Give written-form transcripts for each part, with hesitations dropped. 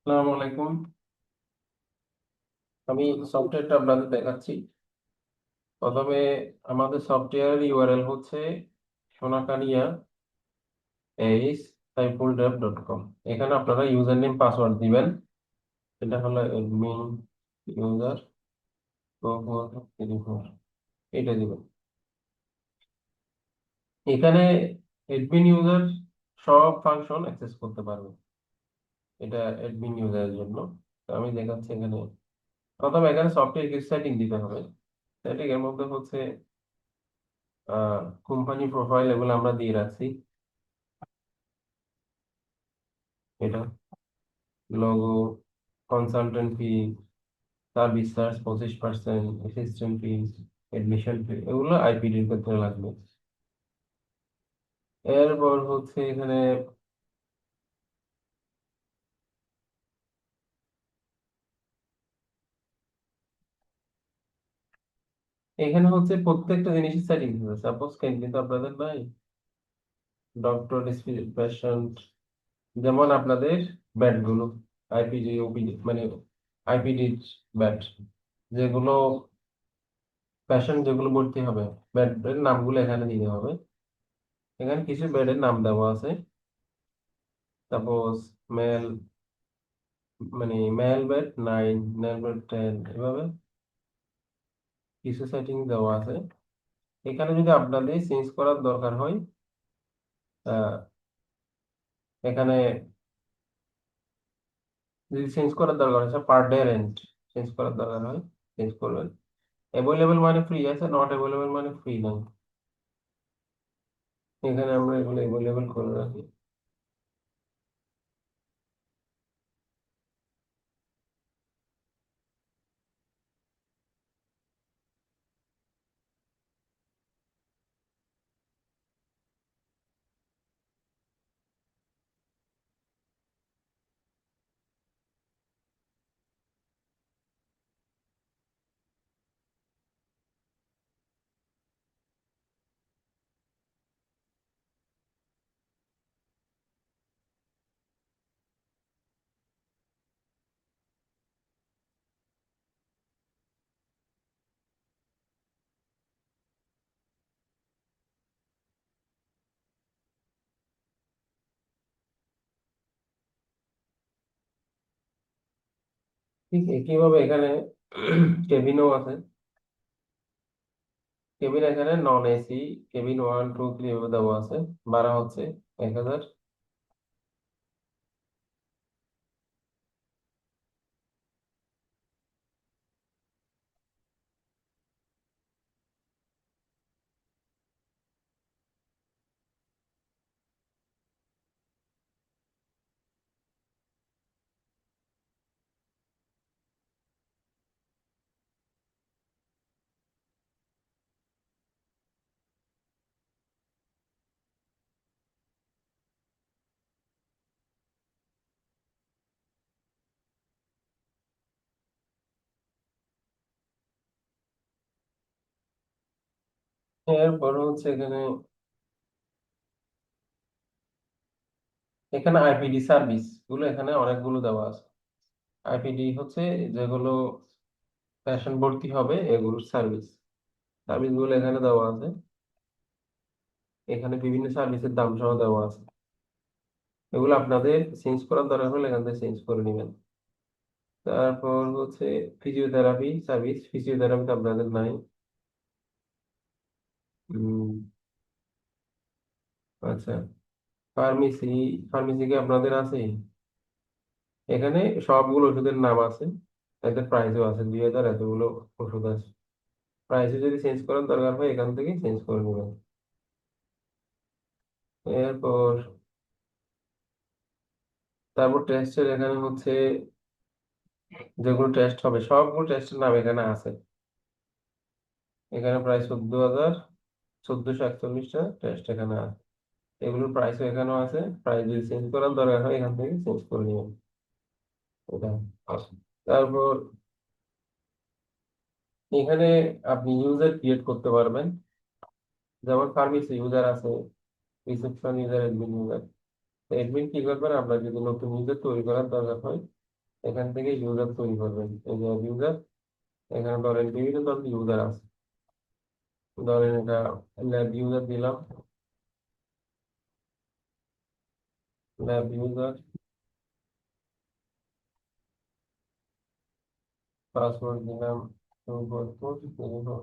আসসালামু আলাইকুম। আমি সফটওয়্যারটা আপনাদের দেখাচ্ছি। প্রথমে আমাদের সফটওয়্যার ইউআরএল হচ্ছে সোনাকানিয়া এইচ সাইফুলডেভ.com। এখানে আপনারা ইউজার নেম পাসওয়ার্ড দিবেন। এটা হলো অ্যাডমিন ইউজার 2434, এটা দিবেন। এখানে অ্যাডমিন ইউজার সব ফাংশন অ্যাক্সেস করতে পারবে। এটা অ্যাডমিন ইউজারের জন্য। তো আমি দেখাচ্ছি এখানে। প্রথমে এখানে সফটওয়্যার কিছু সেটিং দিতে হবে। সেটিং এর মধ্যে হচ্ছে কোম্পানি প্রোফাইল, এগুলো আমরা দিয়ে রাখছি। এটা লোগো, কনসালটেন্ট ফি, সার্ভিস চার্জ 25%, অ্যাসিস্ট্যান্ট ফি, এডমিশন ফি, এগুলো আইপিডির ক্ষেত্রে লাগবে। এরপর হচ্ছে এখানে এখানে হচ্ছে প্রত্যেকটা জিনিসের সেটিং আছে। সাপোজ কিন্তু আপনাদের নাই ডক্টর পেশেন্ট, যেমন আপনাদের ব্যাড গুলো আইপিডি ওপিডি মানে আইপিডি ব্যাড, যেগুলো পেশেন্ট যেগুলো ভর্তি হবে, বেডের নামগুলো এখানে দিতে হবে। এখানে কিছু বেডের নাম দেওয়া আছে। সাপোজ মেল, মানে মেল বেড 9, মেল বেড 10, এভাবে কিছু সেটিং দেওয়া আছে। এখানে যদি আপনাদের চেঞ্জ করার দরকার হয়, আহ, এখানে যদি চেঞ্জ করার দরকার হয় পার ডে রেন্ট চেঞ্জ করার দরকার হয়, চেঞ্জ করবেন। অ্যাভেলেবেল মানে ফ্রি আছে, নট অ্যাভেলেবেল মানে ফ্রি নাই। এখানে আমরা এগুলো অ্যাভেলেবেল করে রাখি। ঠিক একইভাবে এখানে কেবিনও আছে। কেবিন এখানে নন এসি, কেবিন 1 2 3 এভাবে দেওয়া আছে। ভাড়া হচ্ছে 1000। এরপর হচ্ছে এখানে এখানে আইপিডি সার্ভিস গুলো এখানে অনেকগুলো দেওয়া আছে। আইপিডি হচ্ছে যেগুলো পেশেন্ট ভর্তি হবে এগুলোর সার্ভিস, সার্ভিস গুলো এখানে দেওয়া আছে। এখানে বিভিন্ন সার্ভিসের দাম সহ দেওয়া আছে। এগুলো আপনাদের চেঞ্জ করার দরকার হলে এখান থেকে চেঞ্জ করে নেবেন। তারপর হচ্ছে ফিজিওথেরাপি সার্ভিস, ফিজিওথেরাপি তো আপনাদের নাই। উম, আচ্ছা, ফার্মেসি, ফার্মেসি কি আপনাদের আছে? এখানে সবগুলো ওষুধের নাম আছে, এদের প্রাইসও আছে, 2000 এতগুলো ওষুধ আছে। প্রাইসে যদি চেঞ্জ করার দরকার হয় এখান থেকে চেঞ্জ করে নেবেন। এরপর তারপর টেস্টের এখানে হচ্ছে যেগুলো টেস্ট হবে সবগুলো টেস্টের নাম এখানে আছে। এখানে প্রায় 14,000, 1441টা টেস্ট এখানে আছে। এগুলোর প্রাইসও এখানেও আছে। প্রাইস যদি চেঞ্জ করার দরকার হয় এখান থেকে চেঞ্জ করে নেবেন। এটা আছে। তারপর এখানে আপনি ইউজার ক্রিয়েট করতে পারবেন। যেমন ফার্মেসি ইউজার আছে, reception user, admin user. Admin কি করবেন, আপনার যদি নতুন ইউজার তৈরি করার দরকার হয় এখান থেকে ইউজার তৈরি করবেন, এই যে ইউজার, এখানে ধরেন বিভিন্ন ধরনের ইউজার আছে, ধরেন এটা ল্যাব ইউজার দিলাম, ল্যাব ইউজার, পাসওয়ার্ড দিলাম 244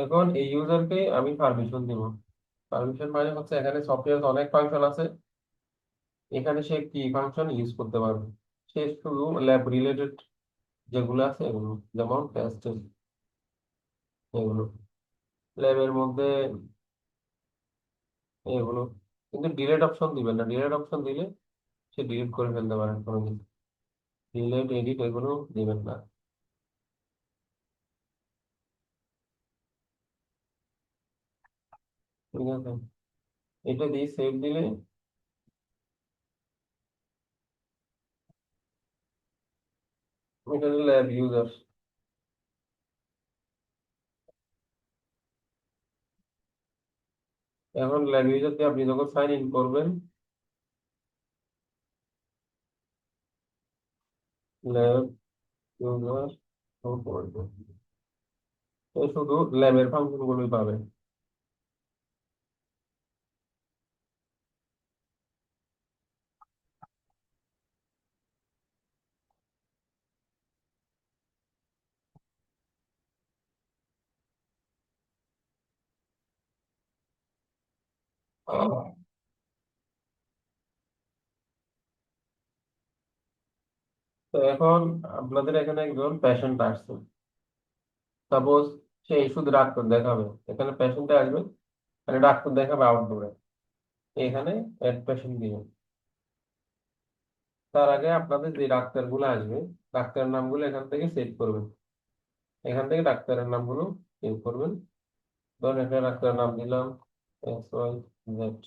এখন এই ইউজারকে আমি পারমিশন দিব। পারমিশন মানে হচ্ছে এখানে সফটওয়্যার অনেক ফাংশন আছে, এখানে সে কি ফাংশন ইউজ করতে পারবে, সে শুধু ল্যাব রিলেটেড যেগুলো আছে এগুলো, যেমন টেস্ট এগুলো ল্যাবের মধ্যে এগুলো, কিন্তু ডিলেট অপশন দিবেন না, ডিলেট অপশন দিলে সে ডিলিট করে ফেলতে পারেন কোনো কিছু, ডিলেট এডিট এগুলো দিবেন না। ঠিক আছে, এটা দিয়ে সেভ দিলে এটা ল্যাব ইউজার। এখন ল্যাব ইউজার দিয়ে আপনি যখন সাইন ইন করবেন, ল্যাব ইউজার শুধু ল্যাবের ফাংশন গুলোই পাবে। তো এখন আপনাদের এখানে একজন পেশেন্ট আসছে, সাপোজ সে শুধু ডাক্তার দেখাবে, এখানে পেশেন্টে আসবে, মানে ডাক্তার দেখাবে আউটডোরে, এখানে এড পেশেন্ট দিবেন। তার আগে আপনাদের যে ডাক্তার গুলো আসবে, ডাক্তারের নামগুলো এখান থেকে সেভ করবেন, এখান থেকে ডাক্তারের নামগুলো সেভ করবেন। ধরুন এখানে ডাক্তারের নাম দিলাম XYZ,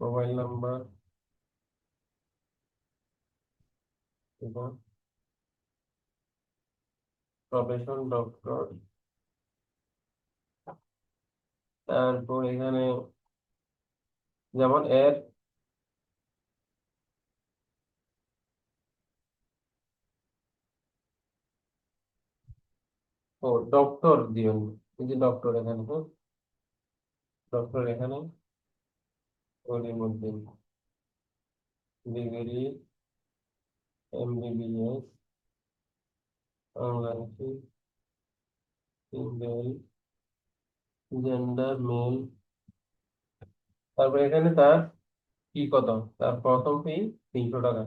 মোবাইল নাম্বার এবং প্রফেশন ডক্টর। তারপর এখানে যেমন এর ও ডক্টর দিবেন, এই যে ডক্টর এখানে, ডক্টর এখানে Kalimuddin, degree MBBS, Bangladeshi, female, gender mail. তারপর এখানে তার কি কত, তার প্রথম ফি 300 টাকা,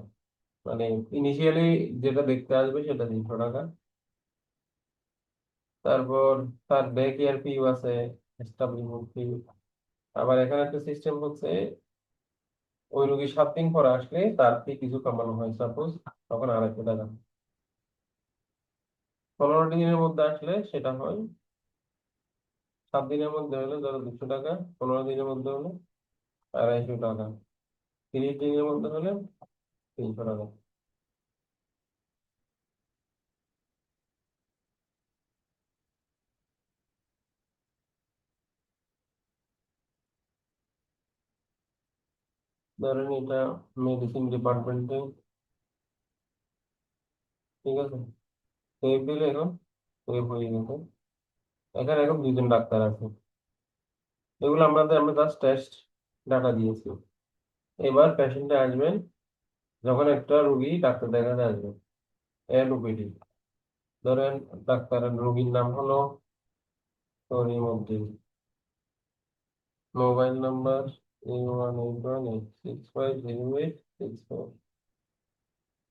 মানে ইনিশিয়ালি যেটা দেখতে আসবে সেটা 300 টাকা। তারপর তার ডে কেয়ার ফি আছে, এস্টাবলিশমেন্ট ফি। আবার এখানে একটা সিস্টেম হচ্ছে, ওই রোগী 7 দিন পর আসলে তার ফি কিছু কমানো হয়, সাপোজ তখন 250 টাকা। 15 দিনের মধ্যে আসলে সেটা হয়, 7 দিনের মধ্যে হলে ধরো 200 টাকা, 15 দিনের মধ্যে হলে 250 টাকা, 30 দিনের মধ্যে হলে 300 টাকা। ধরেন এটা মেডিসিন ডিপার্টমেন্টে, ঠিক আছে, সেভ দিলে এখন সেভ হয়ে গেছে। এখানে এখন 2 জন ডাক্তার আছে, এগুলো আমরা জাস্ট টেস্ট ডাটা দিয়েছি। এবার পেশেন্টে আসবেন, যখন একটা রুগী ডাক্তার দেখাতে আসবে, এর ওপিডি, ধরেন ডাক্তারের রোগীর নাম হলো Karimuddin, mobile number 01818650864,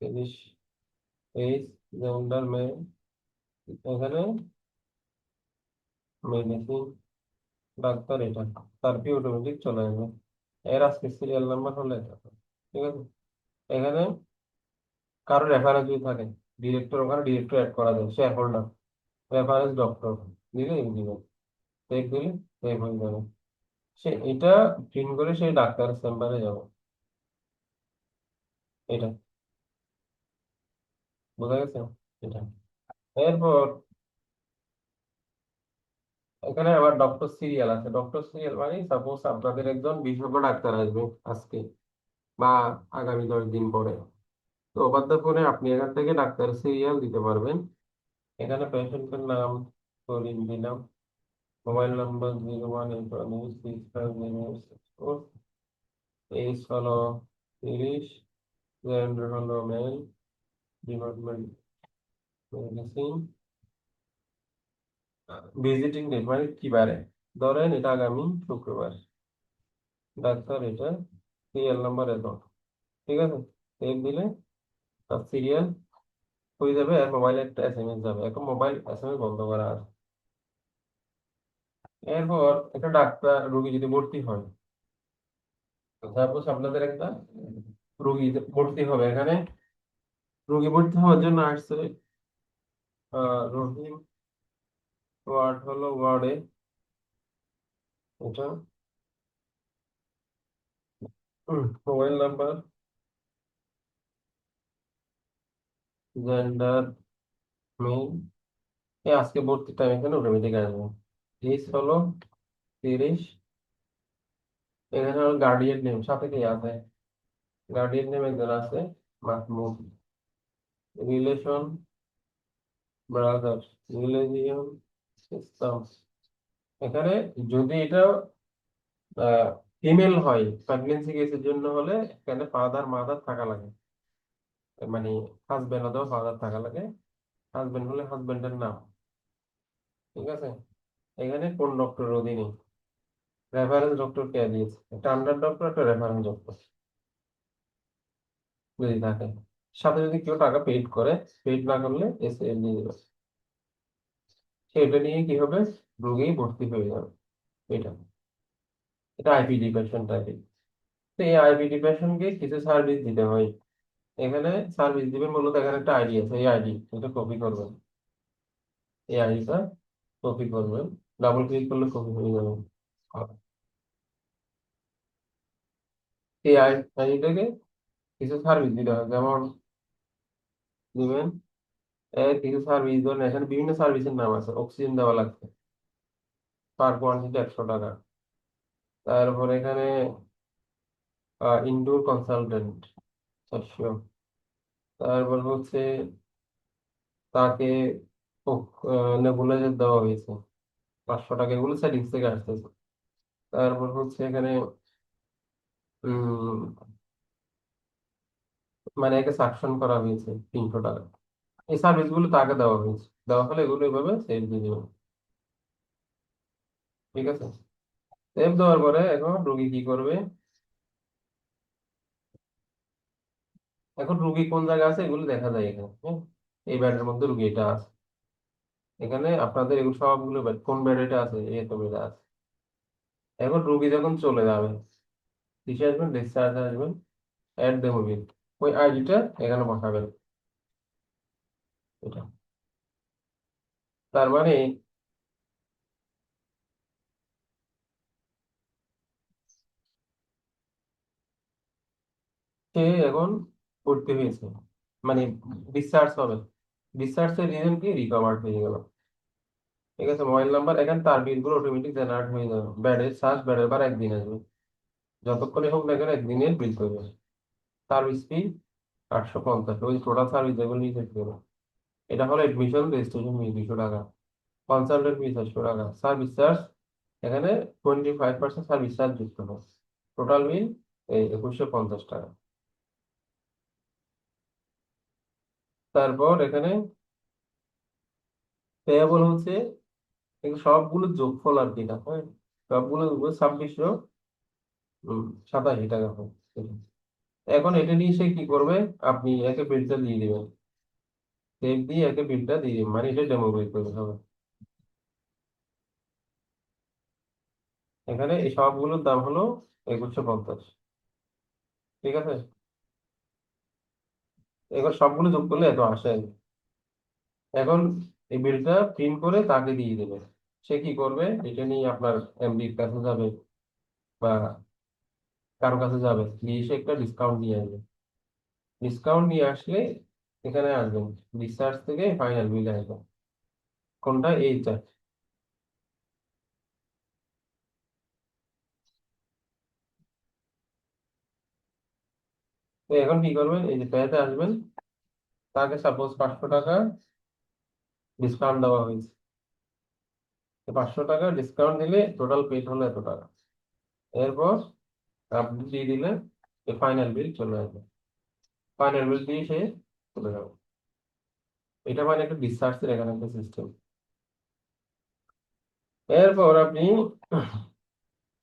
30, gender mail, এখানে মেডিসিন, ডাক্তার এটা, তারপরে অটোমেটিক চলে যাবে। এর আজকে সিরিয়াল নাম্বার হলো এটা, ঠিক আছে। এখানে কারো রেফারেন্স যদি থাকে, ডিরেক্টর, ওখানে ডিরেক্টর অ্যাড করা যায়, সে এখন না, রেফারেন্স ডক্টর দিলে দিবেন, সেভ দিলে সেভ হয়ে যাবে। সে এটা প্রিন্ট করে সেই ডাক্তারের চেম্বারে যাবে, এটা বোঝা গেছে, এটা। এরপর এখানে আবার ডক্টর সিরিয়াল আছে। ডক্টর সিরিয়াল মানে সাপোজ আপনাদের একজন বিশেষজ্ঞ ডাক্তার আসবে আজকে বা আগামী 10 দিন পরে। তো ওভার দ্য ফোনে আপনি এখান থেকে ডাক্তারের সিরিয়াল দিতে পারবেন। এখানে পেশেন্টের নাম করিম দিলাম, মোবাইল নাম্বার 0181665064, এইজ হলো 30, জেন্ডার হলো male, department medicine, visiting date মানে কি বারে, ধরেন এটা আগামী শুক্রবার, ডাক্তার এটা, সিরিয়াল নাম্বার এত, ঠিক আছে। সেভ দিলে তার সিরিয়াল হয়ে যাবে আর মোবাইলে একটা এসএমএস যাবে। এখন মোবাইল এসএমএস বন্ধ করা আছে। এরপর একটা ডাক্তার রোগী যদি ভর্তি হয়, সাপোজ আপনাদের একটা রোগী ভর্তি হবে এখানে, রোগী ভর্তি হওয়ার জন্য আসছে রহিম, ওয়ার্ড হলো ওয়ার্ডে এটা, মোবাইল নাম্বার, জেন্ডার মেল, আজকে ভর্তি টাইম এখানে অটোমেটিক আসবে। এজ হলো 30, এখানে হলো গার্ডিয়ান নেম, সাথে কি আছে, গার্ডিয়ান নেম একজন আছে মাহমুদ, রিলেশন ব্রাদার, রিলিজিয়ন ইসলাম। এখানে যদি এটা ফিমেল হয়, প্রেগনেন্সি কেসের জন্য হলে এখানে ফাদার মাদার থাকা লাগে, মানে হাজবেন্ড অথবা ফাদার থাকা লাগে। হাজবেন্ড হলে হাজবেন্ডের নাম, ঠিক আছে। এখানে কোন ডক্টরের অধীনে, রেফারেন্স ডক্টর কে দিয়েছে, একটা আন্ডার ডক্টর একটা রেফারেন্স ডক্টর যদি থাকে, সাথে যদি কেউ টাকা পেইড করে, পেইড না করলে এসে নিয়ে দেবে। সেটা নিয়ে কি হবে, রোগী ভর্তি হয়ে যাবে। এটা এটা আইপিডি পেশেন্ট আর কি। তো এই আইপিডি পেশেন্টকে কিছু সার্ভিস দিতে হয়। এখানে সার্ভিস দিবেন মূলত, এখানে একটা আইডি আছে, এই আইডি এটা কপি করবেন, এই আইডিটা কপি করবেন, ডাবল ক্লিক করলে কপি হয়ে যাবে। আর এই আইডিটাকে কিছু সার্ভিস দিতে হয়, যেমন দিবেন কিছু সার্ভিস, ধরুন এখানে বিভিন্ন সার্ভিসের নাম আছে, অক্সিজেন দেওয়া লাগবে, পার কোয়ান্টিটি 100 টাকা। তারপর এখানে ইনডোর কনসালটেন্ট 400। তারপর হচ্ছে তাকে নেবুলাইজার দেওয়া হয়েছে 500 টাকা, এগুলো সেটিংস থেকে আসতেছে। তারপর হচ্ছে এখানে উম মানে একে সাকশন করা হয়েছে 300 টাকা। এই সার্ভিস গুলো তাকে দেওয়া হয়েছে, দেওয়া হলে এগুলো এইভাবে সেভ দিয়ে দেবে, ঠিক আছে। সেভ দেওয়ার পরে এখন রুগী কি করবে, এখন রুগী কোন জায়গায় আছে এগুলো দেখা যায় এখানে, হ্যাঁ? এই বেডের মধ্যে রুগী এটা আছে, এখানে আপনাদের এগুলো সবগুলো বেড, কোন বেড এটা আছে, এই তো বেড আছে। এখন রুগী যখন চলে যাবে, কিসে আসবেন, ডিসচার্জ আসবেন, অ্যাড দ্য মুভি, ওই আইডিটা এখানে বসাবেন, এটা। তার মানে সে এখন ভর্তি হয়েছে, মানে ডিসচার্জ হবে, ডিসচার্জের রিজন কি, রিকভার হয়ে গেল, ঠিক আছে। মোবাইল নাম্বার, এখানে তার বিলগুলো অটোমেটিক জেনারেট হয়ে যাবে, ব্যাডের চার্জ ব্যাডের বার একদিন আসবে, যতক্ষণে হোক না কেন একদিনের বিল করবে। সার্ভিস ফি 850, ওই টোটাল সার্ভিস যেগুলো নিয়ে থাকবে। এটা হলো এডমিশন রেজিস্ট্রেশন ফি 200 টাকা, কনসালটেন্ট ফি 400 টাকা, সার্ভিস চার্জ এখানে 25% সার্ভিস চার্জ যুক্ত হবে, টোটাল বিল এই 2150 টাকা। তারপর এখানে পেয়াবল হচ্ছে এগুলো সবগুলো যোগফল আর কি না, হ্যাঁ, সবগুলো 2687 টাকা হয়। এখন এটা নিয়ে সে কি করবে, আপনি একে বিলটা দিয়ে দিবেন, সেভ দিয়ে একে বিলটা দিয়ে দিবেন, মানে এটা ডেমো বের করতে হবে। এখানে এই সবগুলোর দাম হলো 2150, ঠিক আছে। এখন সবগুলো যোগ করলে এত আসে। এখন এই বিলটা প্রিন্ট করে তাকে দিয়ে দেবে, সে কি করবে, এটা নিয়ে আপনার এমডির কাছে যাবে বা কারো কাছে যাবে, গিয়ে সে একটা ডিসকাউন্ট নিয়ে আসবে। ডিসকাউন্ট নিয়ে আসলে এখানে আসবেন, ডিসচার্জ থেকে ফাইনাল বিল আসবেন, কোনটা এইটা। তো এখন কি করবেন, এই যে পেতে আসবেন, তাকে সাপোজ 500 টাকা ডিসকাউন্ট দেওয়া হয়েছে, তো 500 টাকা ডিসকাউন্ট দিলে টোটাল পেড হলো এত টাকা। এরপর আপনি দিয়ে দিলেন, ফাইনাল বিল চলে আসবে, ফাইনাল বিল দিয়ে সে চলে যাবে। এটা মানে একটা ডিসচার্জের এখানে একটা সিস্টেম। এরপর আপনি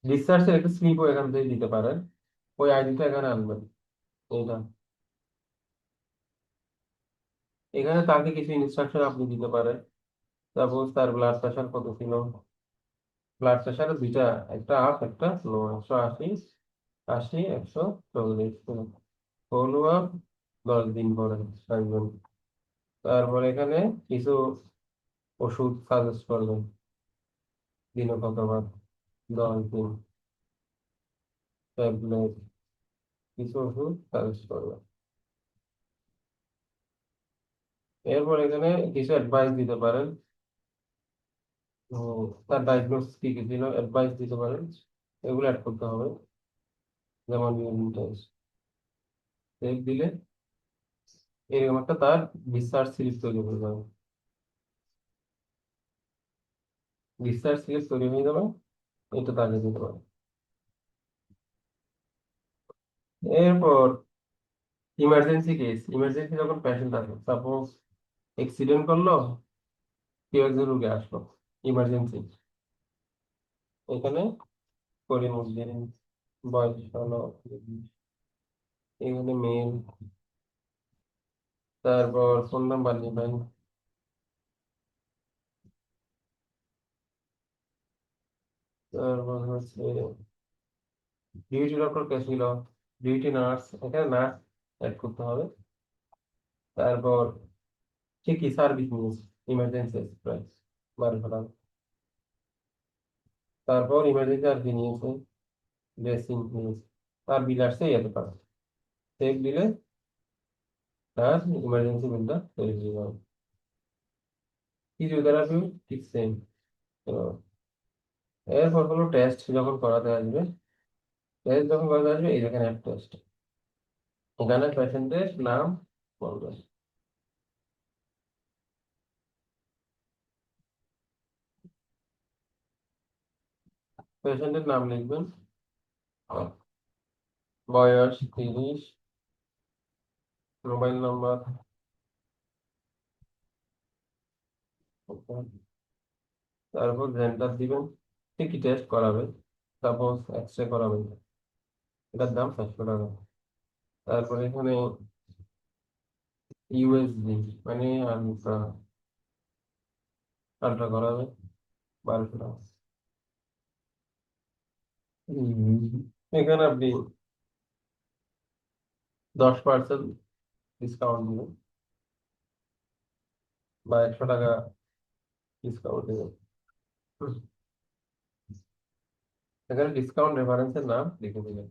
ডিসচার্জের একটা স্লিপও এখান থেকে দিতে পারেন, ওই আইডিটা এখানে আনবেন। এইটা, এখানে তাকে কিছু ইনস্ট্রাকশন আপনি দিতে পারেন, সাপোজ তার ব্লাড প্রেশার কত ছিল, ব্লাড প্রেশার দুইটা, একটা আপ একটা লো, 180, 80, 140, ফলো আপ 10 দিন পরে আসবেন। তারপর এখানে কিছু ওষুধ সাজেস্ট করবেন, দিনে কতবার, 10 দিন, ট্যাবলেট, কিছু ওষুধ সাজেস্ট করবেন। এরপর এখানে কিছু অ্যাডভাইস দিতে পারেন, তো তার ডায়াগনোসিস কি কি ছিল অ্যাডভাইস দিতে পারেন, এগুলো অ্যাড করতে হবে। যেমন সেভ দিলে এরকম একটা তার ডিসচার্জ স্লিপ তৈরি হয়ে যাবে, ডিসচার্জ স্লিপ তৈরি হয়ে যাবে, এটা তাকে দিতে পারে। এরপর ইমার্জেন্সি কেস, ইমার্জেন্সি যখন পেশেন্ট আসে, সাপোজ অ্যাক্সিডেন্ট করলো, কেউ একজন রুগী আসলো ইমার্জেন্সি, এখানে করিমউদ্দিন, বয়স হলো 20, এখানে মেল, তারপর ফোন নাম্বার নেবেন, তারপর হচ্ছে ডিউটি ডক্টর কে ছিল, ডিউটি নার্স, এখানে নার্স অ্যাড করতে হবে। তারপর সে কি সার্ভিস নিয়েছে, ইমার্জেন্সি এক্সপ্রেস 12 টাকা। তারপর ইমার্জেন্সি আর কি নিয়েছে, ড্রেসিং নিয়েছে, তার বিল আসছে এত টাকা। সেভ দিলে তার ইমার্জেন্সি বিলটা তৈরি হয়ে যাবে। ফিজিওথেরাপি ঠিক সেম। তো এরপর হলো টেস্ট যখন করাতে আসবে, টেস্ট যখন করাতে আসবে, এই দেখেন অ্যাপ টেস্ট, এখানে পেশেন্টের নাম বলবেন, পেশেন্টের নাম লিখবেন, বয়স 30, মোবাইল নাম্বার, তারপর জেন্ডার দিবেন, কি কি টেস্ট করাবে, সাপোজ এক্স রে করাবেন, এটার দাম 700 টাকা। তারপর এখানে ইউএসজি মানে আলট্রা, আলট্রা করাবে 1200 টাকা। এখানে আপনি 10% ডিসকাউন্ট দিবেন বা 100 টাকা ডিসকাউন্ট দিবেন। হুম, এখানে ডিসকাউন্ট রেফারেন্সের নাম লিখে দিবেন।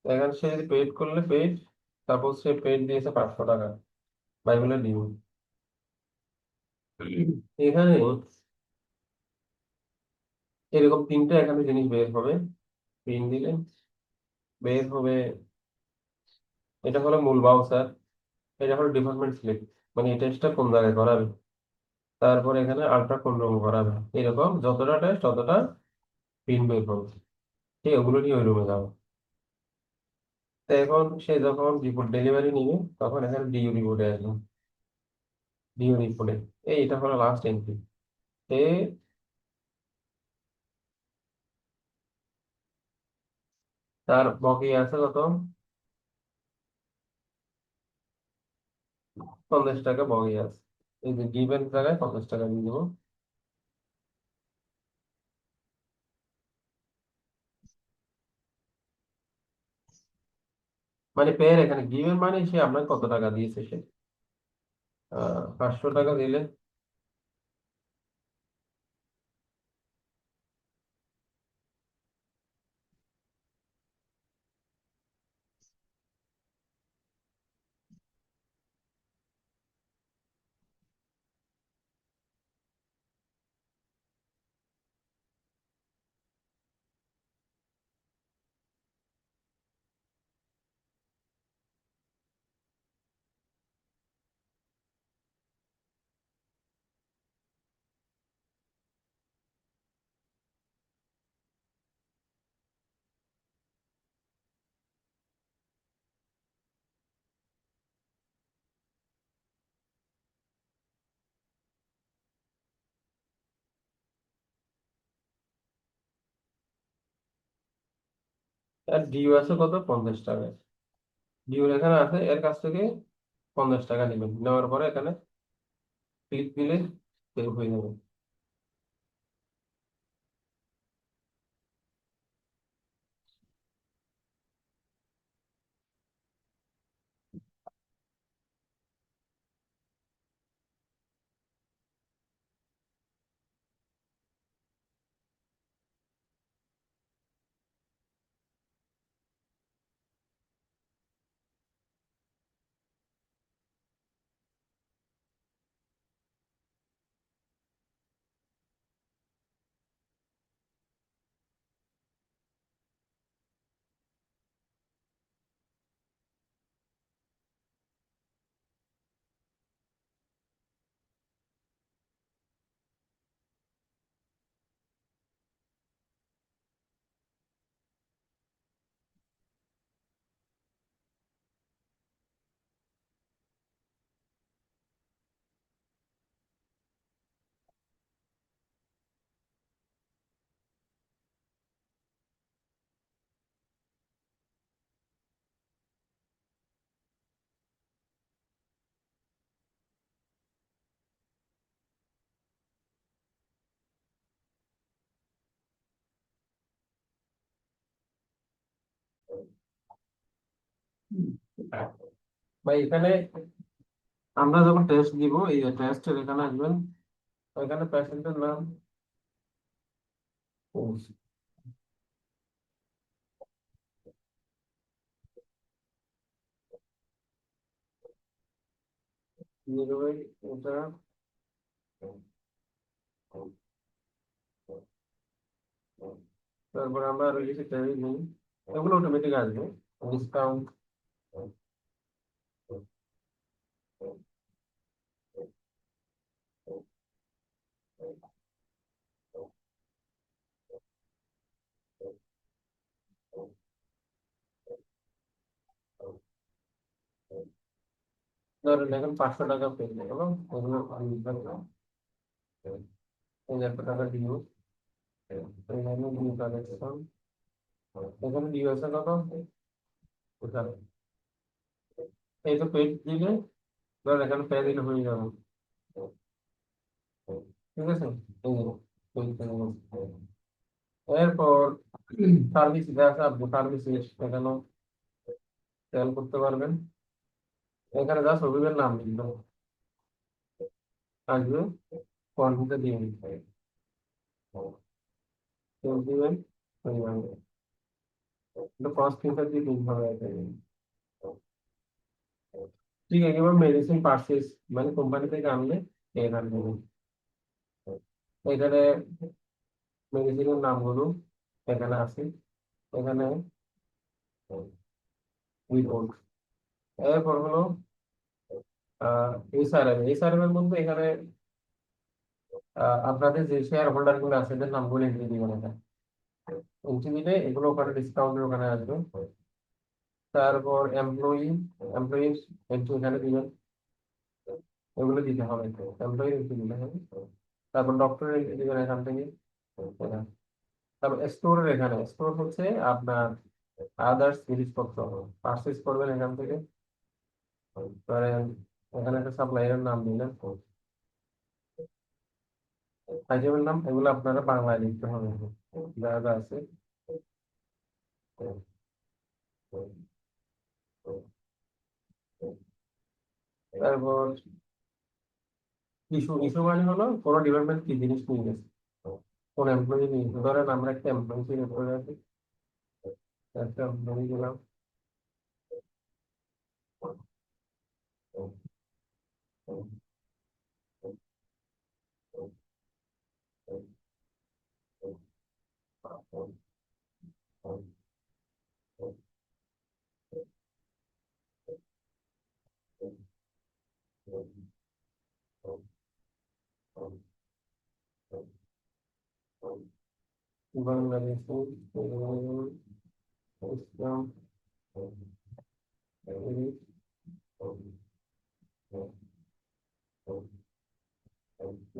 এখানে সে যদি পেড করলে পেড, সাপোজ সে পেড দিয়েছে 500 টাকা, বাইবেলের দিবেন। এখানে এরকম তিনটা এখানে জিনিস বের হবে, পিন দিলেন, বের হবে, এটা হলো মূল বাউচার, এটা হলো ডিপার্টমেন্ট স্লিপ, মানে এই টেস্টটা কোন জায়গায় করাবে, তারপর এখানে আলট্রা কোন রুম করাবে, এরকম যতটা টেস্ট ততটা পিন বের হবে, ঠিক ওগুলো নিয়ে ওই রুমে যাবে। তো এখন সে যখন রিপোর্ট ডেলিভারি নিবে, তখন এখানে ডিইউ রিপোর্টে আসবে, ডিইউ রিপোর্টে এটা হলো লাস্ট এন্ট্রি। সে তার বকেয়া আছে কত, 50 টাকা বকেয়া আছে, এই যে গিভেন জায়গায় 50 টাকা দিয়ে দেবো। মানে পেয়ের এখানে গিভেন মানে সে আপনার কত টাকা দিয়েছে সে, 500 টাকা দিলে, আর ডিউ আছে কত, 50 টাকা। ডিউ এখানে আছে, এর কাছ থেকে 50 টাকা নেবেন, নেওয়ার পরে এখানে ক্লিক দিলে সেভ হয়ে যাবে। ভাই এখানে আমরা যখন টেস্ট দিব, এই টেস্টের এখানে আসবেন, এখানে পেশেন্টের নাম, ভাই এটা, তারপর আমরা আরো কিছু ট্যাবই নিই, এগুলো অটোমেটিক আসবে। ডিসকাউন্ট, ধরেন এখন 500 টাকা পেয়ে যাবে এবং ওগুলো এই 100 টাকা ডিউ, এখানে ডিউ কালেকশন, এখানে ডিউ আছে কত, এখানে এই তো পেজ দিলে, ধর এখানে পেজ দিলে হয়ে যাবে, ঠিক আছে। এই যে, page পেয়ে গেছে। এরপর সার্ভিস যা আছে আপনি সার্ভিস এখানেও সেল করতে পারবেন। এখানে যা ছবিদের নাম লিখবেন, আসবে কোয়ান্টিটি দিয়ে দিবেন, হয়ে যাবে। এটা ফার্স্ট ফিচার দিয়ে দিন হবে এখানে। ঠিক আছে, এবার মেডিসিন পারচেজ, মানে কোম্পানি থেকে আনলে এখানে দেবেন। এখানে মেডিসিনের নামগুলো এখানে আছে, এখানে রিপোর্ট, এরপর হলো এইচআরএম। এইচআরএম এর মধ্যে এখানে আপনাদের যে শেয়ার হোল্ডার গুলো আছে এদের নামগুলো এন্ট্রি দিবেন, এখানে এন্ট্রি দিলে এগুলো ওখানে ডিসকাউন্টের ওখানে আসবে। তারপর এমপ্লয়ি, এমপ্লয়ি এন্ট্রি এখানে দিবেন, এগুলো দিতে হবে, এমপ্লয়ি এন্ট্রি দিতে হবে। তারপর ডক্টর এন্ট্রি দিবেন এখান থেকে, এখানে। তারপর স্টোরের, এখানে স্টোর হচ্ছে আপনার আদার্স জিনিসপত্র পারচেজ করবেন এখান থেকে, ধরেন এখানে একটা সাপ্লাইয়ের নাম দিলেন, আইটেমের নাম, এগুলো আপনারা বাংলায় লিখতে হবে যা যা আছে। তারপর ইস্যু, ইস্যু মানে হলো কোনো ডিপার্টমেন্ট কি জিনিস নিয়ে গেছে, কোন এমপ্লয়ি নিয়ে গেছে। ধরেন আমরা একটা এমপ্লয়ি সিলেক্ট করে রাখি, একটা এমপ্লয়ি দিলাম, বাংলাদেশে ইসলাম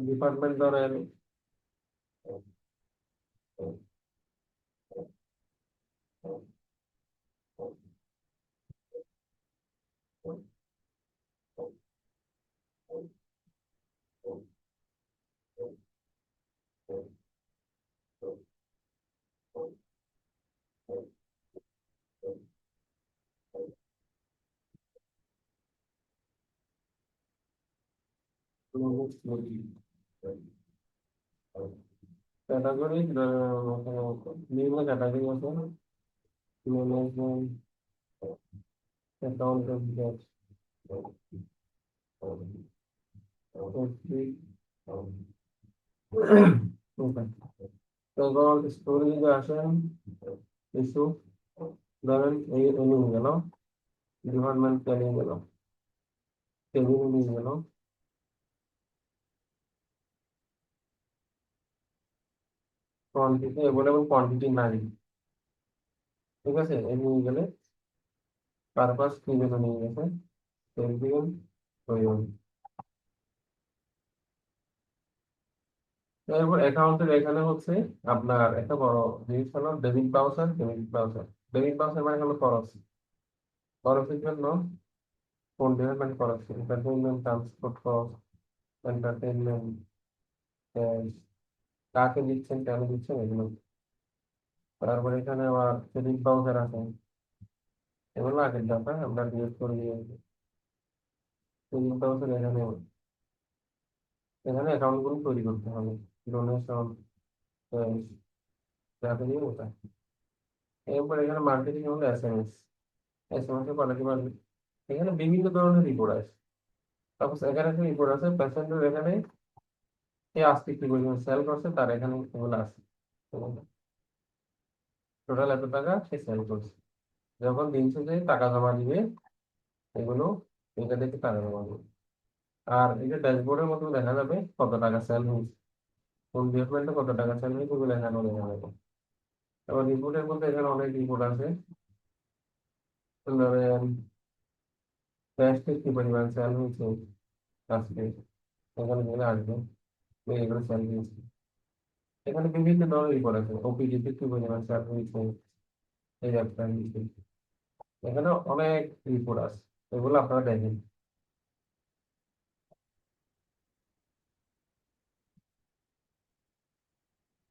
ডিপার্টমেন্ট, ধরেন ক্যাটাগরি বিভিন্ন ক্যাটাগরি আছে, ম্যানেজমেন্ট, অ্যাকাউন্টেন্ট, তখন স্টোরি যদি আসেন কিছু, ধরেন এই নিয়ে গেল, ডিপার্টমেন্ট নিয়ে গেল, টেবিল নিয়ে গেল, কোয়ান্টিটি অ্যাভেলেবল কোয়ান্টিটি নাই, ঠিক আছে, এই নিয়ে গেলে পারপাস কি জন্য নিয়ে গেছে, সেলফিউল প্রয়োজন। এরপর অ্যাকাউন্টের এখানে হচ্ছে আপনার একটা বড় জিনিস হলো debit voucher, credit voucher. Debit voucher মানে হলো খরচ, খরচের জন্য কোন ডিপার্টমেন্ট খরচ, এন্টারটেইনমেন্ট, ট্রান্সপোর্ট কস্ট, এন্টারটেইনমেন্ট, কাকে দিচ্ছেন, কেন দিচ্ছেন, এগুলো। তারপরে এখানে আবার ক্রেডিট বাউচার আছে, এগুলো আগের দরকার আমরা ডিলিট করে দিয়ে, ক্রেডিট বাউচার এখানে, এখানে অ্যাকাউন্ট গুলো তৈরি করতে হবে, ডোনেশন, যাতে দিয়ে ওটা। এরপর এখানে মার্কেটিং হলো এসএমএস, এসএমএস এর কোয়ালিটি বাড়বে। এখানে বিভিন্ন ধরনের রিপোর্ট আছে, তারপর এখানে একটা রিপোর্ট আছে প্যাসেঞ্জার, এখানে এই আজকে কি পরিমাণ সেল করছে তার এখানে এগুলো আছে, টোটাল এত টাকা সে সেল করছে, যখন দিন শেষে টাকা জমা দিবে এগুলো এটা দেখে টাকা জমা দিবে। আর এটা ড্যাশবোর্ডের মতো দেখা যাবে কত টাকা সেল হয়েছে, কোন ডিপার্টমেন্টে কত টাকা সেল হয়েছে, ওগুলো এখানে দেখা যাবে। এবার রিপোর্টের মধ্যে এখানে অনেক রিপোর্ট আছে, ধরেন ক্যাশে কি পরিমাণ সেল হয়েছে আজকে, এখানে গেলে আসবে এগুলো সেল হয়েছে। এখানে বিভিন্ন ধরনের রিপোর্ট আছে, ওপিডিতে কি পরিমাণ সেল হয়েছে, এই একটা হয়েছে। এখানে অনেক রিপোর্ট আছে, এগুলো আপনারা দেখেন।